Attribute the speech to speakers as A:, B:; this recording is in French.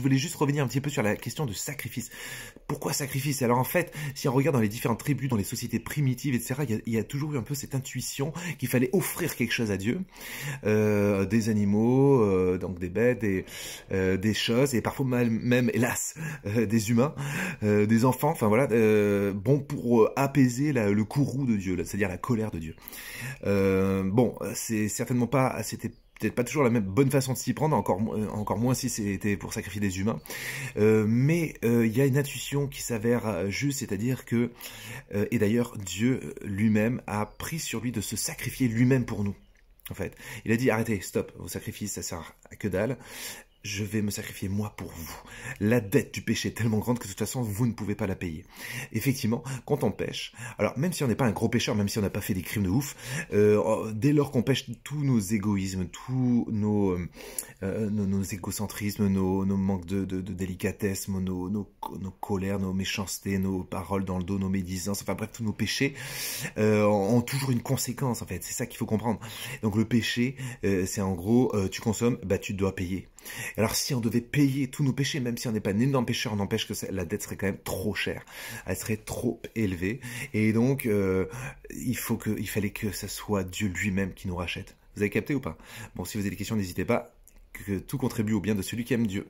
A: voulais juste revenir un petit peu sur la question de sacrifice. Pourquoi sacrifice? Alors en fait, si on regarde dans les différentes tribus, dans les sociétés primitives, etc., il y a toujours eu un peu cette intuition qu'il fallait offrir quelque chose à Dieu, des animaux, donc des bêtes, des choses, et parfois même hélas, des humains, des enfants, enfin voilà, bon pour apaiser le courroux de Dieu, c'est-à-dire la colère de Dieu. Bon, c'est certainement pas, c'était peut-être pas toujours la même bonne façon de s'y prendre, encore moins si c'était pour sacrifier des humains. Mais il y a une intuition qui s'avère juste, c'est-à-dire que, et d'ailleurs Dieu lui-même a pris sur lui de se sacrifier lui-même pour nous. En fait, il a dit arrêtez, stop, vos sacrifices, ça sert à que dalle. Je vais me sacrifier moi pour vous. La dette du péché est tellement grande que de toute façon, vous ne pouvez pas la payer. Effectivement, quand on pêche, alors même si on n'est pas un gros pêcheur, même si on n'a pas fait des crimes de ouf, dès lors qu'on pêche tous nos égoïsmes, tous nos égocentrismes, nos manques de délicatesse, nos colères, nos méchancetés, nos paroles dans le dos, nos médisances, enfin bref, tous nos péchés ont toujours une conséquence en fait. C'est ça qu'il faut comprendre. Donc le péché, c'est en gros, tu consommes, bah tu dois payer. Alors si on devait payer tous nos péchés, même si on n'est pas un énorme pécheur, on n'empêche que la dette serait quand même trop chère. Elle serait trop élevée. Et donc, il fallait que ce soit Dieu lui-même qui nous rachète. Vous avez capté ou pas? Bon, si vous avez des questions, n'hésitez pas, que tout contribue au bien de celui qui aime Dieu.